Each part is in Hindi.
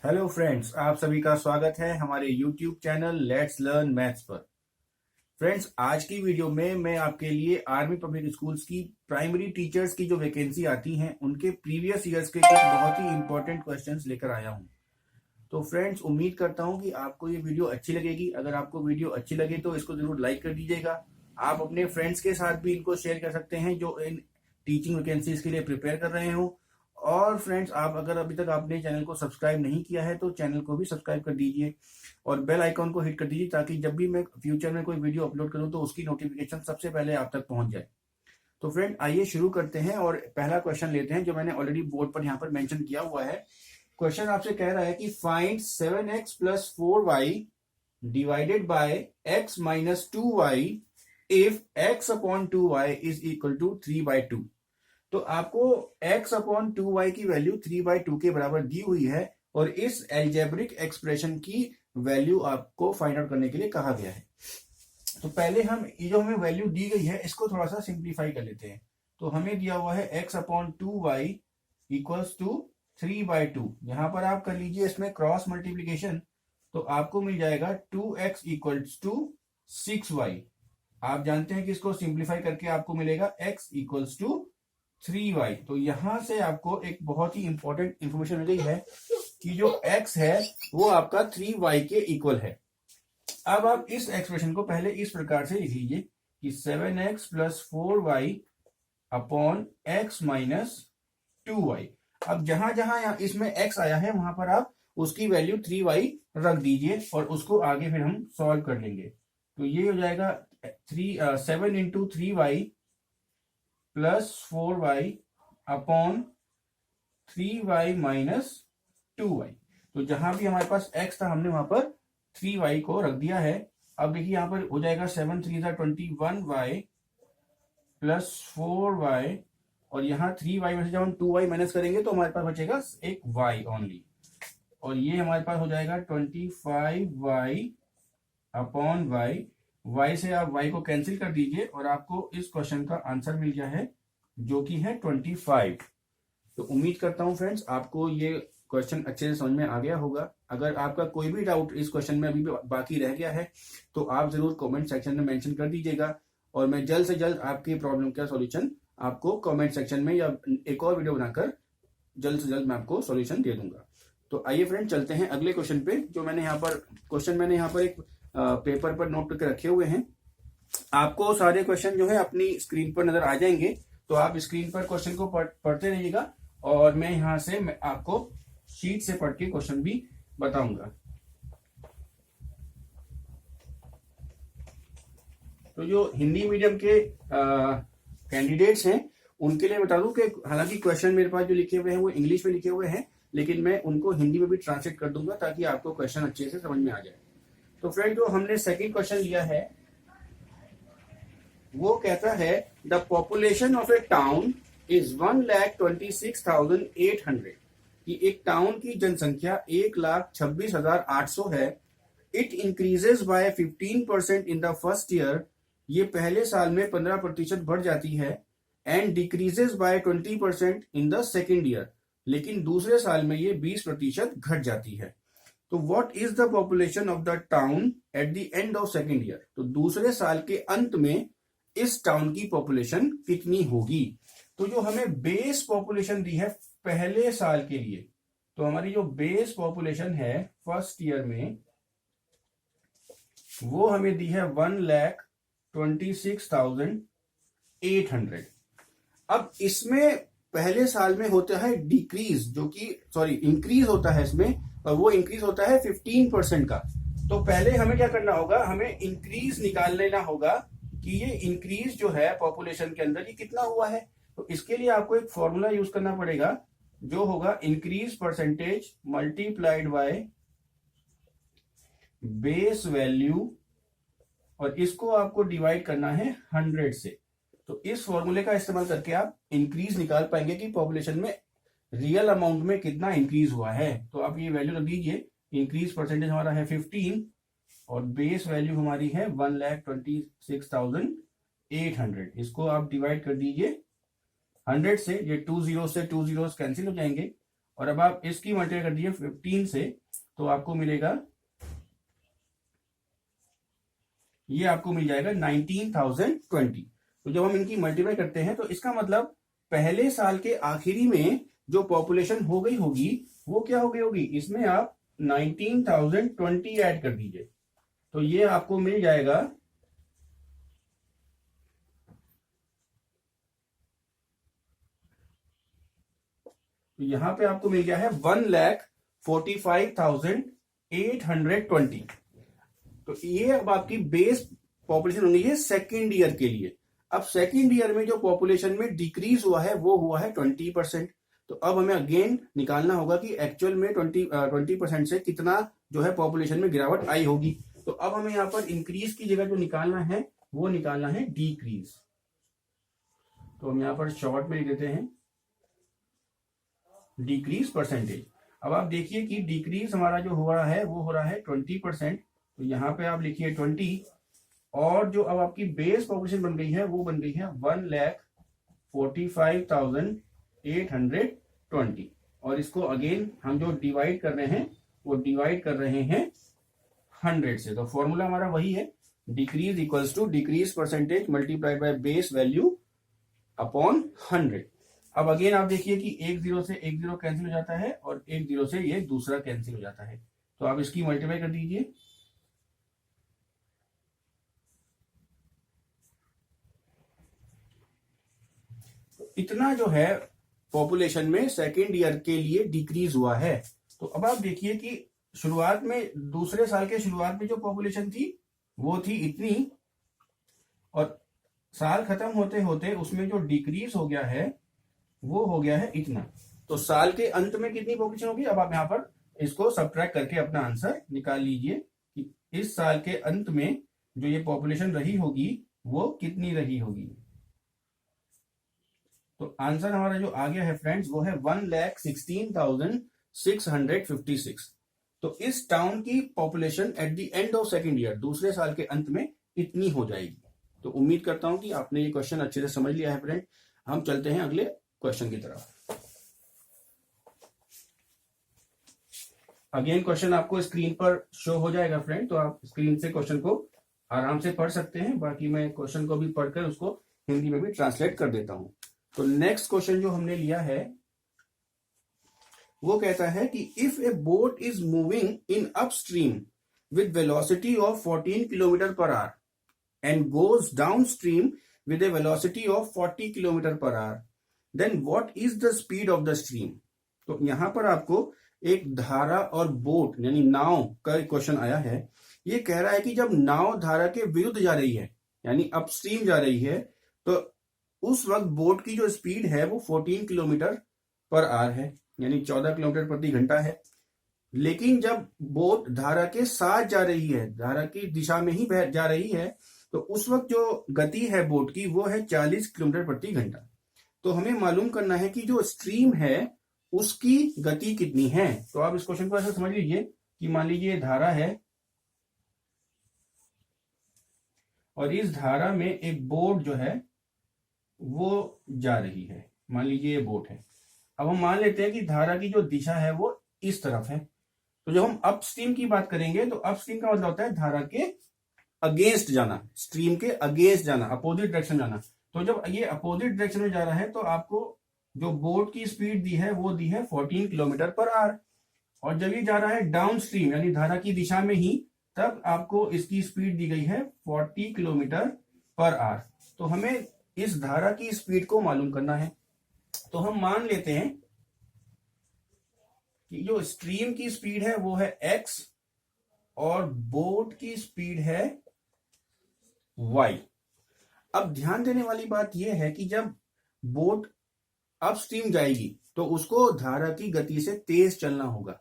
हेलो फ्रेंड्स, आप सभी का स्वागत है हमारे YouTube channel let's learn maths पर। फ्रेंड्स, आज की वीडियो में मैं आपके लिए आर्मी पब्लिक स्कूल्स की प्राइमरी टीचर्स की जो वैकेंसी आती हैं उनके प्रीवियस ईयर्स के कुछ बहुत ही इंपॉर्टेंट क्वेश्चंस लेकर आया हूं। तो फ्रेंड्स, उम्मीद करता हूं कि आपको ये वीडियो अच्छी लगेगी। अगर आपको वीडियो अच्छी लगे तो इसको जरूर लाइक कर दीजिएगा। आप अपने फ्रेंड्स के साथ भी इनको शेयर कर सकते हैं जो इन टीचिंग वैकेंसीज के लिए प्रिपेयर कर रहे हो। और फ्रेंड्स, आप अगर अभी तक आपने चैनल को सब्सक्राइब नहीं किया है तो चैनल को भी सब्सक्राइब कर दीजिए और बेल आइकॉन को हिट कर दीजिए ताकि जब भी मैं फ्यूचर में कोई वीडियो अपलोड करूं तो उसकी नोटिफिकेशन सबसे पहले आप तक पहुंच जाए। तो फ्रेंड, आइए शुरू करते हैं और पहला क्वेश्चन लेते हैं जो मैंने ऑलरेडी बोर्ड पर यहाँ पर मेंशन किया हुआ है। क्वेश्चन आपसे कह रहा है कि find 7x plus 4y divided by x minus 2y if x upon 2y is equal to 3/2। तो आपको x अपॉन 2y की वैल्यू 3/2 के बराबर दी हुई है और इस एल्जेब्रिक एक्सप्रेशन की वैल्यू आपको फाइंड आउट करने के लिए कहा गया है। तो पहले हम ये जो हमें वैल्यू दी गई है इसको थोड़ा सा सिंप्लीफाई कर लेते हैं। तो हमें दिया हुआ है x upon 2y equals to 3/2। यहां पर आप कर लीजिए इसमें क्रॉस मल्टीप्लीकेशन, तो आपको मिल जाएगा 2x इक्वल्स टू 6y। आप जानते हैं कि इसको सिंप्लीफाई करके आपको मिलेगा x इक्वल्स टू 3y। तो यहां से आपको एक बहुत ही इंपॉर्टेंट इंफॉर्मेशन मिल गई है कि जो x है वो आपका 3y के इक्वल है। अब आप इस एक्सप्रेशन को पहले इस प्रकार से लिख लीजिए कि 7x plus 4y upon x minus 2y। अब जहां जहां इसमें x आया है वहां पर आप उसकी वैल्यू 3y रख दीजिए और उसको आगे फिर हम सॉल्व कर लेंगे। तो ये हो जाएगा 7 into 3y plus 4y upon 3y minus 2y। तो जहां भी हमारे पास x था हमने वहां पर 3y को रख दिया है। अब देखिए यहां पर हो जाएगा 7 3 21y प्लस 4y और यहाँ 3y में से जब हम 2y माइनस करेंगे तो हमारे पास बचेगा एक y ओनली और ये हमारे पास हो जाएगा 25y अपॉन y से आप y को कैंसिल कर दीजिए और आपको इस क्वेश्चन का आंसर मिल गया है जो कि है 25। तो उम्मीद करता हूं फ्रेंड्स आपको ये क्वेश्चन अच्छे से समझ में आ गया होगा। अगर आपका कोई भी डाउट इस क्वेश्चन में अभी भी बाकी रह गया है तो आप जरूर कमेंट सेक्शन में मेंशन कर दीजिएगा और मैं जल्द से जल्द आपकी प्रॉब्लम का सॉल्यूशन आपको कमेंट सेक्शन में या एक और वीडियो बनाकर जल्द से जल्द मैं आपको सॉल्यूशन दे दूंगा। तो आइए फ्रेंड, चलते हैं अगले क्वेश्चन पे। जो मैंने यहाँ पर एक पेपर पर नोट करके रखे हुए हैं। आपको सारे क्वेश्चन जो है अपनी स्क्रीन पर नजर आ जाएंगे, तो आप स्क्रीन पर क्वेश्चन को पढ़ते रहिएगा और मैं यहां से आपको शीट से पढ़ के क्वेश्चन भी बताऊंगा। तो जो हिंदी मीडियम के कैंडिडेट्स हैं उनके लिए बता दूं कि हालांकि क्वेश्चन मेरे पास जो लिखे हुए हैं वो इंग्लिश में लिखे हुए हैं, लेकिन मैं उनको हिंदी में भी ट्रांसलेट कर दूंगा ताकि आपको क्वेश्चन अच्छे से समझ में आ जाए। तो फ्रेंड, जो हमने सेकंड क्वेश्चन लिया है वो कहता है the population of A town is 1,26,800 कि एक टाउन की जनसंख्या 1,26,800 है। It increases by 15% in the first year, ये पहले साल में 15% बढ़ जाती है। And decreases by 20% in the second year, लेकिन दूसरे साल में ये 20% घट जाती है। तो what is the population of the town at the end of second year, तो दूसरे साल के अंत में इस टाउन की पॉपुलेशन कितनी होगी। तो जो हमें बेस पॉपुलेशन दी है पहले साल के लिए, तो हमारी जो बेस पॉपुलेशन है फर्स्ट ईयर में वो हमें दी है 1,26,800। अब इसमें पहले साल में होता है डिक्रीज, जो कि इंक्रीज होता है इसमें, और वो इंक्रीज होता है 15% का। तो पहले हमें क्या करना होगा, हमें इंक्रीज निकाल लेना होगा कि ये इंक्रीज जो है पॉपुलेशन के अंदर ये कितना हुआ है। तो इसके लिए आपको एक फॉर्मूला यूज करना पड़ेगा जो होगा increase percentage multiplied by base value और इसको आपको डिवाइड करना है 100 से। तो इस फॉर्मूले का इस्तेमाल करके आप इंक्रीज निकाल पाएंगे कि पॉपुलेशन में रियल अमाउंट में कितना इंक्रीज हुआ है। तो आप ये वैल्यू रख दीजिए, इंक्रीज परसेंटेज हमारा है 15 और बेस वैल्यू हमारी है 1,26,800। इसको आप डिवाइड कर दीजिए 100 से, ये 2 जीरो से 2 जीरो कैंसिल हो जाएंगे और अब आप इसकी मल्टीप्लाई कर दीजिए 15 से, तो आपको मिलेगा, ये आपको मिल जाएगा 19,020। तो जब हम इनकी मल्टीप्लाई करते हैं तो इसका मतलब पहले साल के आखिरी में जो पॉपुलेशन हो गई होगी वो क्या हो गई होगी, इसमें आप 19,020 ऐड कर दीजिए, तो ये आपको मिल जाएगा यहां पे आपको मिल गया है 1,45,820। तो ये अब आपकी बेस पॉपुलेशन होनी है सेकेंड ईयर के लिए। अब सेकेंड ईयर में जो पॉपुलेशन में डिक्रीज हुआ है वो हुआ है 20%। तो अब हमें अगेन निकालना होगा कि एक्चुअल में 20% से कितना जो है पॉपुलेशन में गिरावट आई होगी। तो अब हमें यहाँ पर इंक्रीज की जगह जो निकालना है वो निकालना है डिक्रीज। तो हम यहाँ पर शॉर्ट में लिख देते हैं डिक्रीज परसेंटेज। अब आप देखिए कि डिक्रीज हमारा जो हो रहा है वो हो रहा है 20%। तो यहाँ पे आप लिखिए 20, और जो अब आपकी बेस पॉपुलेशन बन गई है वो बन गई है 1,45,820। और इसको अगेन हम जो डिवाइड कर रहे हैं वो डिवाइड कर रहे हैं 100 से। तो फॉर्मूला हमारा वही है, decrease equals to decrease percentage multiplied by base value upon 100। अब अगेन आप देखिए कि एक जीरो से एक जीरो कैंसिल हो जाता है और एक जीरो से ये दूसरा कैंसिल हो जाता है। तो आप इसकी मल्टीप्लाई कर दीजिए, तो इतना जो है पॉपुलेशन में सेकेंड ईयर के लिए डिक्रीज हुआ है। तो अब आप देखिए कि शुरुआत में, दूसरे साल के शुरुआत में जो पॉपुलेशन थी वो थी इतनी, और साल खत्म होते होते उसमें जो डिक्रीज हो गया है वो हो गया है इतना। तो साल के अंत में कितनी पॉपुलेशन होगी, अब आप यहां पर इसको सब्ट्रैक्ट करके अपना आंसर निकाल लीजिए कि इस साल के अंत में जो ये पॉपुलेशन रही होगी वो कितनी रही होगी। तो आंसर हमारा जो आ गया है फ्रेंड्स वो है 1,16,656। तो इस टाउन की population at the end of second year, दूसरे साल के अंत में इतनी हो जाएगी। तो उम्मीद करता हूं कि आपने ये क्वेश्चन अच्छे से समझ लिया है फ्रेंड। हम चलते हैं अगले क्वेश्चन की तरफ। अगेन क्वेश्चन आपको स्क्रीन पर शो हो जाएगा फ्रेंड, तो आप स्क्रीन से क्वेश्चन को आराम से पढ़ सकते हैं। बाकी मैं क्वेश्चन को भी पढ़कर उसको हिंदी में भी ट्रांसलेट कर देता हूं। तो नेक्स्ट क्वेश्चन जो हमने लिया है वो कहता है कि if a boat is moving in upstream with velocity of 14 kilometre per hour and goes downstream with a velocity of 40 kilometre per hour, then what is the speed of the stream. तो यहां पर आपको एक धारा और बोट यानी नाव का क्वेश्चन आया है। ये कह रहा है कि जब नाव धारा के विरुद्ध जा रही है यानी अपस्ट्रीम जा रही है, तो उस वक्त बोट की जो स्पीड है वो 14 किलोमीटर पर आवर है, यानी 14 किलोमीटर प्रति घंटा है। लेकिन जब बोट धारा के साथ जा रही है, धारा की दिशा में ही जा रही है, तो उस वक्त जो गति है बोट की वो है 40 किलोमीटर प्रति घंटा। तो हमें मालूम करना है कि जो स्ट्रीम है उसकी गति कितनी है। तो आप इस क्वेश्चन को ऐसे समझ लीजिए कि मान लीजिए धारा है और इस धारा में एक बोट जो है वो जा रही है, मान लीजिए ये बोट है। अब हम मान लेते हैं कि धारा की जो दिशा है वो इस तरफ है। तो जब हम अपस्ट्रीम की बात करेंगे तो अपस्ट्रीम का मतलब होता है धारा के अगेंस्ट जाना, स्ट्रीम के अगेंस्ट जाना, अपोजिट डायरेक्शन जाना। तो जब ये अपोजिट डायरेक्शन में जा रहा है तो आपको जो बोट की स्पीड दी है वो दी है 14 किलोमीटर पर आवर, और जब ये जा रहा है डाउन स्ट्रीम यानी धारा की दिशा में ही, तब आपको इसकी स्पीड दी गई है 40 किलोमीटर पर आवर। तो हमें इस धारा की स्पीड को मालूम करना है। तो हम मान लेते हैं कि जो स्ट्रीम की स्पीड है वो है x और बोट की स्पीड है y। अब ध्यान देने वाली बात यह है कि जब बोट अपस्ट्रीम जाएगी तो उसको धारा की गति से तेज चलना होगा,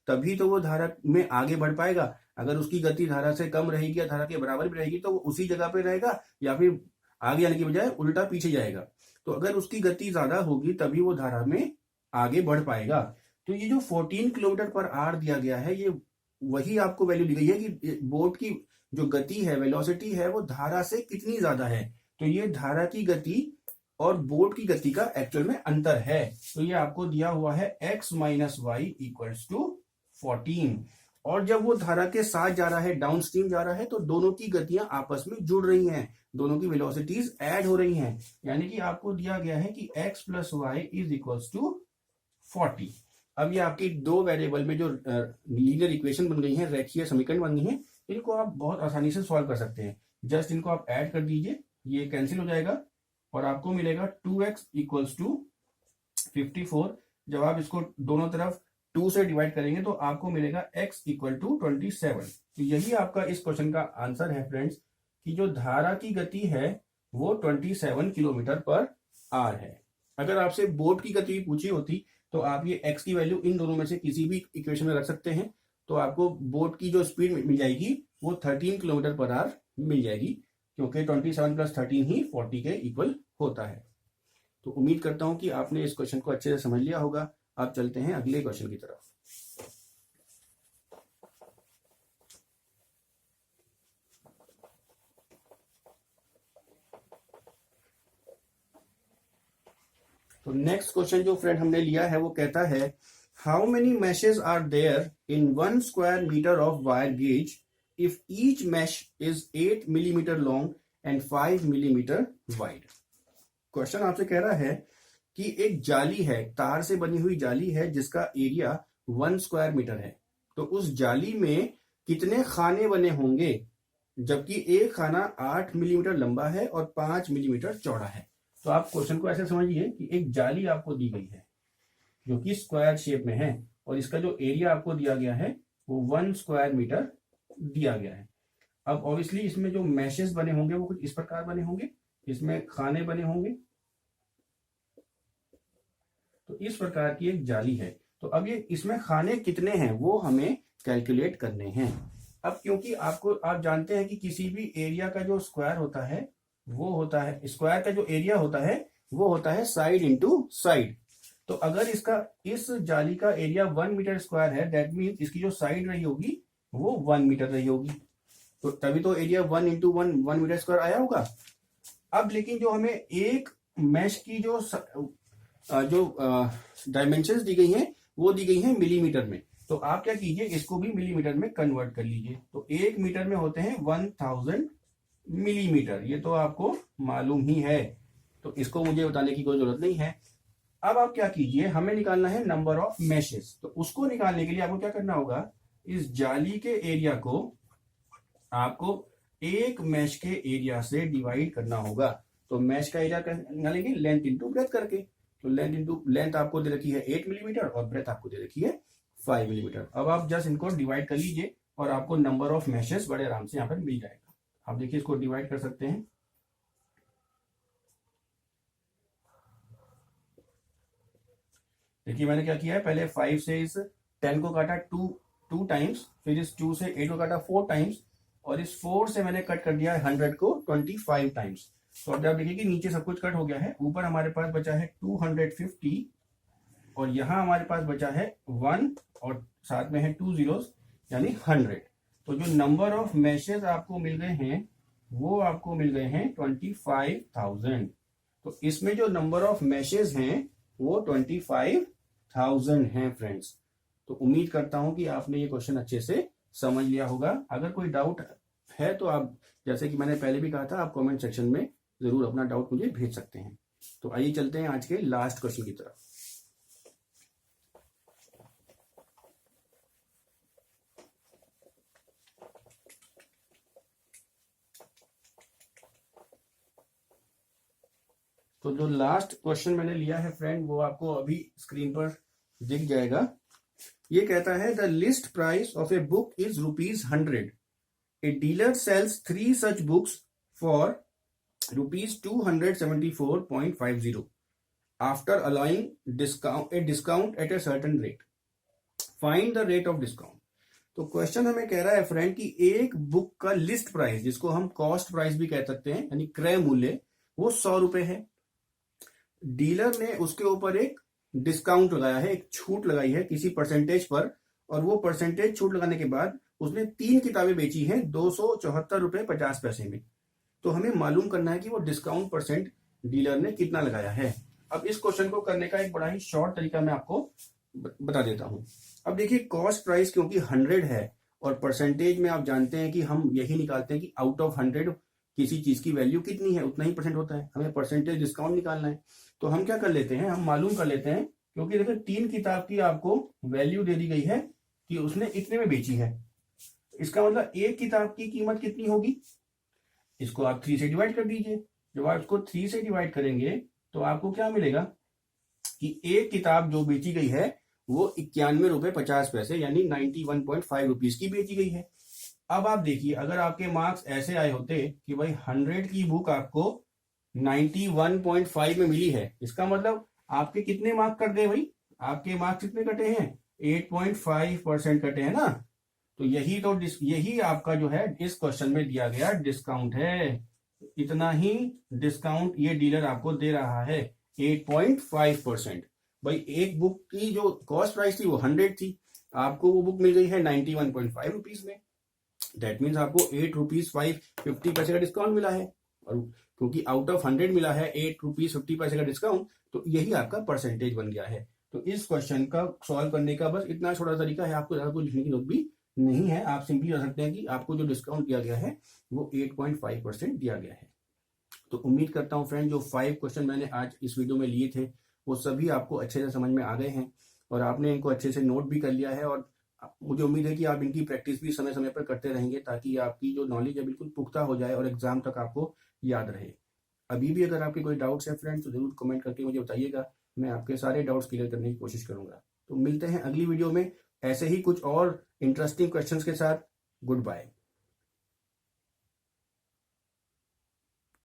तभी तो वो धारा में आगे बढ़ पाएगा। अगर उसकी गति धारा से कम रहेगी या धारा के बराबर भी रहेगी तो वो उसी जगह पे रहेगा, या फिर आगे जाने की बजाय उल्टा पीछे जाएगा। तो अगर उसकी गति ज्यादा होगी तभी वो धारा में आगे बढ़ पाएगा। तो ये जो 14 किलोमीटर पर आवर दिया गया है, ये वही आपको वैल्यू दी गई है कि बोट की जो गति है, वेलोसिटी है, वो धारा से कितनी ज्यादा है। तो ये धारा की गति और बोट की गति का एक्चुअल में अंतर है। तो ये आपको दिया हुआ है x minus Y equals to 14। और जब वो धारा के साथ जा रहा है, डाउन स्ट्रीम जा रहा है, तो दोनों की गतियां आपस में जुड़ रही हैं, दोनों की वेलोसिटीज ऐड हो रही हैं। यानी कि आपको दिया गया है कि x plus Y is equals to 40। अब ये आपकी दो वेरिएबल में जो लीनियर इक्वेशन बन गई है, रेखीय समीकरण बन गई है, इनको आप बहुत आसानी से सॉल्व कर सकते हैं। जस्ट इनको आप ऐड कर दीजिए, ये कैंसिल हो जाएगा और आपको मिलेगा 2x इक्वल्स टू 54। जब आप इसको दोनों तरफ 2 से डिवाइड करेंगे तो आपको मिलेगा x इक्वल टू 27। तो यही आपका इस क्वेश्चन का आंसर है फ्रेंड्स, कि जो धारा की गति है वो 27 किलोमीटर पर आवर है। अगर आपसे बोट की गति पूछी होती तो आप ये x की वैल्यू इन दोनों में से किसी भी इक्वेशन में रख सकते हैं, तो आपको बोट की जो स्पीड मिल जाएगी वो 13 किलोमीटर पर आवर मिल जाएगी, क्योंकि 27 प्लस 13 ही 40 के इक्वल होता है। तो उम्मीद करता हूं कि आपने इस क्वेश्चन को अच्छे से समझ लिया होगा। अब चलते हैं अगले क्वेश्चन की तरफ। तो नेक्स्ट क्वेश्चन जो फ्रेंड हमने लिया है वो कहता है, how many meshes are there in 1 square metre of wire gauge if each mesh is 8 millimetre long and 5 millimetre wide. Question आपसे कह रहा है कि एक जाली है, तार से बनी हुई जाली है जिसका एरिया 1 स्क्वायर मीटर है। तो उस जाली में कितने खाने बने होंगे, जबकि एक खाना 8 मिलीमीटर लंबा है और 5 मिलीमीटर चौड़ा है। तो आप क्वेश्चन को ऐसे समझिए कि एक जाली आपको दी गई है जो कि स्क्वायर शेप में है, और इसका जो एरिया आपको दिया गया है वो 1 स्क्वायर मीटर दिया गया है। अब ऑब्वियसली इसमें जो मैशेस बने होंगे वो कुछ इस प्रकार बने होंगे, इसमें खाने बने होंगे। तो इस प्रकार की एक जाली है। तो अब ये इसमें खाने कितने हैं वो हमें कैलकुलेट करने हैं। अब क्योंकि आप जानते हैं कि किसी भी एरिया का जो स्क्वायर होता है वो होता है, स्क्वायर का जो एरिया होता है वो होता है साइड इंटू साइड। तो अगर इसका इस जाली का एरिया 1 मीटर स्क्वायर है, दैट मीन्स इसकी जो साइड रही होगी वो 1 मीटर रही होगी। तो तभी तो एरिया 1 इंटू 1 मीटर स्क्वायर आया होगा। अब लेकिन जो हमें एक मैश की जो डायमेंशंस दी गई हैं वो दी गई हैं मिलीमीटर में। तो आप क्या कीजिए, इसको भी मिलीमीटर में कन्वर्ट कर लीजिए। तो 1 मीटर में होते हैं 1000 मिलीमीटर, ये तो आपको मालूम ही है, तो इसको मुझे बताने की कोई जरूरत नहीं है। अब आप क्या कीजिए, हमें निकालना है नंबर ऑफ मैशेस। तो उसको निकालने के लिए आपको क्या करना होगा, इस जाली के एरिया को आपको एक मैश के एरिया से डिवाइड करना होगा। तो मैश का एरिया निकालेंगे लेंथ इंटू ब्रेथ करके। तो लेंथ आपको दे रखी है 8 मिलीमीटर और ब्रेथ आपको दे रखी है 5 मिलीमीटर। अब आप जस्ट इनको डिवाइड कर लीजिए और आपको नंबर ऑफ मैशेस बड़े आराम से यहाँ पर मिल जाएगा। आप देखिए इसको डिवाइड कर सकते हैं। देखिए मैंने क्या किया है, पहले 5 से इस 10 को काटा 2 टाइम्स, फिर इस 2 से 8 को काटा 4 टाइम्स, और इस 4 से मैंने कट कर दिया है 100 को 25 टाइम्स। तो अब आप देखिए कि नीचे सब कुछ कट हो गया है, ऊपर हमारे पास बचा है 250 और यहाँ हमारे पास बचा है 1 और साथ में है 2 जीरोस यानी 100। तो जो नंबर ऑफ मैशेस आपको मिल गए हैं वो आपको मिल गए हैं 25,000। तो इसमें जो नंबर ऑफ मैशेस हैं वो 25,000 हैं फ्रेंड्स। तो उम्मीद करता हूं कि आपने ये क्वेश्चन अच्छे से समझ लिया होगा। अगर कोई डाउट है तो आप, जैसे कि मैंने पहले भी कहा था, आप कमेंट सेक्शन में जरूर अपना डाउट मुझे भेज सकते हैं। तो आइए चलते हैं आज के लास्ट क्वेश्चन की तरफ। तो जो लास्ट क्वेश्चन मैंने लिया है फ्रेंड वो आपको अभी स्क्रीन पर दिख जाएगा। ये कहता है, the list price of a book is ₹100। A dealer sells 3 such books for ₹274.50 after allowing discount at a certain rate. Find the rate of discount. तो क्वेश्चन हमें कह रहा है फ्रेंड कि एक बुक का लिस्ट प्राइस, जिसको हम कॉस्ट प्राइस भी कह सकते हैं यानी क्रय मूल्य, वो 100 रुपए है। डीलर ने उसके ऊपर एक डिस्काउंट लगाया है, एक छूट लगाई है किसी परसेंटेज पर, और वो परसेंटेज छूट लगाने के बाद उसने 3 किताबें बेची हैं 274 रुपए 50 पैसे में। तो हमें मालूम करना है कि वो डिस्काउंट परसेंट डीलर ने कितना लगाया है। अब इस क्वेश्चन को करने का एक बड़ा ही शॉर्ट तरीका मैं आपको बता देता हूं। अब देखिए कॉस्ट प्राइस क्योंकि 100 है और परसेंटेज में आप जानते हैं कि हम यही निकालते हैं कि आउट ऑफ 100 किसी चीज की वैल्यू कितनी है उतना ही परसेंट होता है, हमें परसेंटेज डिस्काउंट निकालना है। तो हम क्या कर लेते हैं, हम मालूम कर लेते हैं, क्योंकि देखिए 3 किताब की आपको वैल्यू दे दी गई है कि उसने इतने में बेची है। इसका मतलब एक किताब की कीमत कितनी होगी, इसको आप 3 से डिवाइड कर दीजिए। जब आप इसको 3 से डिवाइड करेंगे तो आपको क्या मिलेगा कि एक किताब जो बेची गई है वो 91.50 रुपए यानी 91.5 रुपीज की बेची गई है। अब आप देखिए अगर आपके मार्क्स ऐसे आए होते कि भाई 100 की बुक आपको 91.5 में मिली है, इसका मतलब आपके कितने मार्क कट गए भाई, आपके मार्क्स कितने कटे हैं, 8.5% कटे हैं ना। तो यही आपका जो है इस क्वेश्चन में दिया गया डिस्काउंट है। इतना ही डिस्काउंट ये डीलर आपको दे रहा है 8.5%। भाई एक बुक की जो कॉस्ट प्राइस थी वो 100 थी, आपको वो बुक मिल गई है 91.5 रुपीज में। दैट मीन्स आपको 8 रुपीज 50 पैसे का डिस्काउंट मिला है, और क्योंकि आउट ऑफ 100 मिला है 8 रुपीज 50 पैसे का डिस्काउंट, तो यही आपका परसेंटेज बन गया है। तो इस क्वेश्चन का सॉल्व करने का बस इतना छोटा तरीका है, आपको ज्यादा कुछ लिखने की जरूरत भी नहीं है। आप सिंपली कह सकते हैं कि आपको जो डिस्काउंट दिया गया है वो 8.5% दिया गया है। तो उम्मीद करता हूं फ्रेंड जो 5 क्वेश्चन मैंने आज इस वीडियो में लिए थे वो सभी आपको अच्छे से समझ में आ गए हैं और आपने इनको अच्छे से नोट भी कर लिया है, और मुझे उम्मीद है कि आप इनकी प्रैक्टिस भी समय समय पर करते रहेंगे ताकि आपकी जो नॉलेज है बिल्कुल पुख्ता हो जाए और एग्जाम तक आपको याद रहे। अभी भी अगर आपके कोई डाउट्स है फ्रेंड्स तो जरूर कमेंट करके मुझे बताइएगा, मैं आपके सारे डाउट्स क्लियर करने की कोशिश करूंगा। तो मिलते हैं अगली वीडियो में ऐसे ही कुछ और इंटरेस्टिंग क्वेश्चंस के साथ। Good bye.